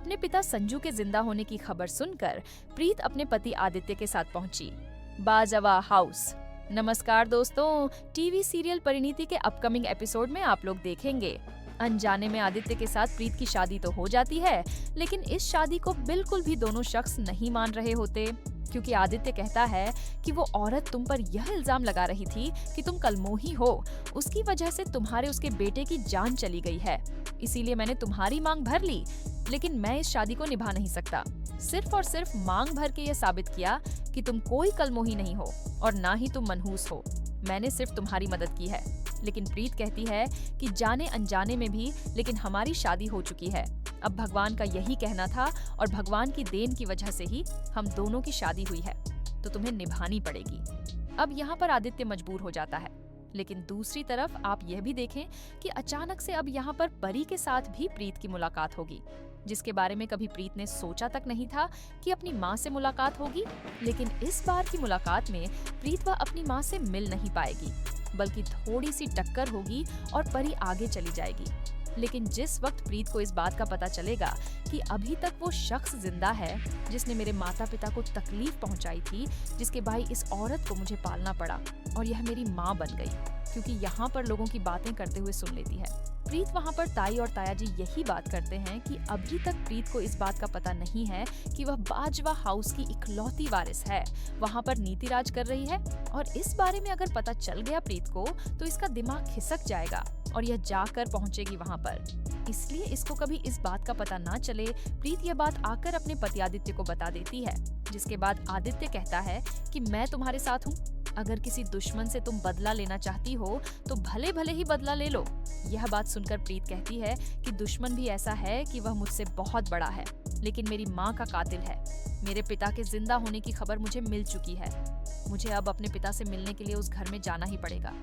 अपने पिता संजू के जिंदा होने की खबर सुनकर प्रीत अपने पति आदित्य के साथ पहुंची। बाजवा हाउस। नमस्कार दोस्तों, टीवी सीरियल परिणीति के अपकमिंग एपिसोड में आप लोग देखेंगे अनजाने में आदित्य के साथ प्रीत की शादी तो हो जाती है, लेकिन इस शादी को बिल्कुल भी दोनों शख्स नहीं मान रहे होते, क्योंकि आदित्य कहता है कि वो औरत तुम पर यह इल्जाम लगा रही थी कि तुम कलमोही हो, उसकी वजह से तुम्हारे उसके बेटे की जान चली गई है, इसीलिए मैंने तुम्हारी मांग भर ली, लेकिन मैं इस शादी को निभा नहीं सकता। सिर्फ और सिर्फ मांग भर के ये साबित किया कि तुम कोई कलमोही नहीं हो और ना ही तुम मनहूस हो। मैंने सिर्फ तुम्हारी मदद की है। लेकिन प्रीत कहती है कि जाने अनजाने में भी लेकिन हमारी शादी हो चुकी है। अब भगवान का यही कहना था और भगवान की देन की वजह से ही हम दोनों की शादी हुई है, तो तुम्हें निभानी पड़ेगी। अब यहाँ पर आदित्य मजबूर हो जाता है। लेकिन दूसरी तरफ आप यह भी देखें कि अचानक से अब यहाँ पर परी के साथ भी प्रीत की मुलाकात होगी, जिसके बारे में कभी प्रीत ने सोचा तक नहीं था कि अपनी माँ से मुलाकात होगी। लेकिन इस बार की मुलाकात में प्रीत वह अपनी माँ से मिल नहीं पाएगी, बल्कि थोड़ी सी टक्कर होगी और परी आगे चली जाएगी। लेकिन जिस वक्त प्रीत को इस बात का पता चलेगा कि अभी तक वो शख्स जिंदा है जिसने मेरे माता पिता को तकलीफ पहुंचाई थी, जिसके भाई इस औरत को मुझे पालना पड़ा और यह मेरी माँ बन गई, क्योंकि यहाँ पर लोगों की बातें करते हुए सुन लेती है। प्रीत वहाँ पर ताई और ताया जी यही बात करते हैं कि अभी तक प्रीत को इस बात का पता नहीं है कि वह बाजवा हाउस की इकलौती वारिस है, वहाँ पर नीति राज कर रही है, और इस बारे में अगर पता चल गया प्रीत को तो इसका दिमाग खिसक जाएगा और यह जाकर पहुंचेगी वहाँ पर। इसलिए इसको कभी इस बात का पता ना चले, प्रीत यह बात आकर अपने पति आदित्य को बता देती है, जिसके बाद आदित्य कहता है कि मैं तुम्हारे साथ हूँ, अगर किसी दुश्मन से तुम बदला लेना चाहती हो तो भले भले ही बदला ले लो। यह बात सुनकर प्रीत कहती है कि दुश्मन भी ऐसा है कि वह मुझसे बहुत बड़ा है, लेकिन मेरी माँ का कातिल है। मेरे पिता के जिंदा होने की खबर मुझे मिल चुकी है, मुझे अब अपने पिता से मिलने के लिए उस घर में जाना ही पड़ेगा।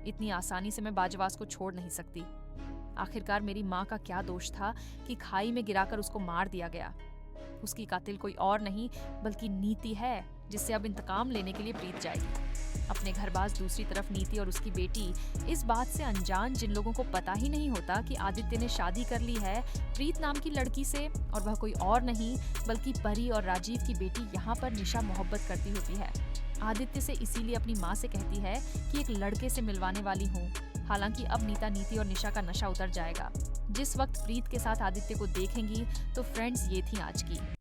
इतनी आसानी से मैं बाजवास को छोड़ नहीं सकती। आखिरकार मेरी माँ का क्या दोष था कि खाई में गिराकर उसको मार दिया गया। उसकी कातिल कोई और नहीं बल्कि नीति है, जिससे अब इंतकाम लेने के लिए प्रीत जाएगी। अपने घरबाज दूसरी तरफ नीति और उसकी बेटी इस बात से अनजान, जिन लोगों को पता ही नहीं होता कि आदित्य ने शादी कर ली है प्रीत नाम की लड़की से, और वह कोई और नहीं बल्कि परी और राजीव की बेटी यहाँ पर निशा मोहब्बत करती होती है। आदित्य से इसीलिए अपनी माँ से कहती है कि एक लड़के से मिलवाने वाली हूँ। हालांकि अब नीता, नीति और निशा का नशा उतर जाएगा। जिस वक्त प्रीत के साथ आदित्य को देखेंगी तो फ्रेंड्स, ये थी आज की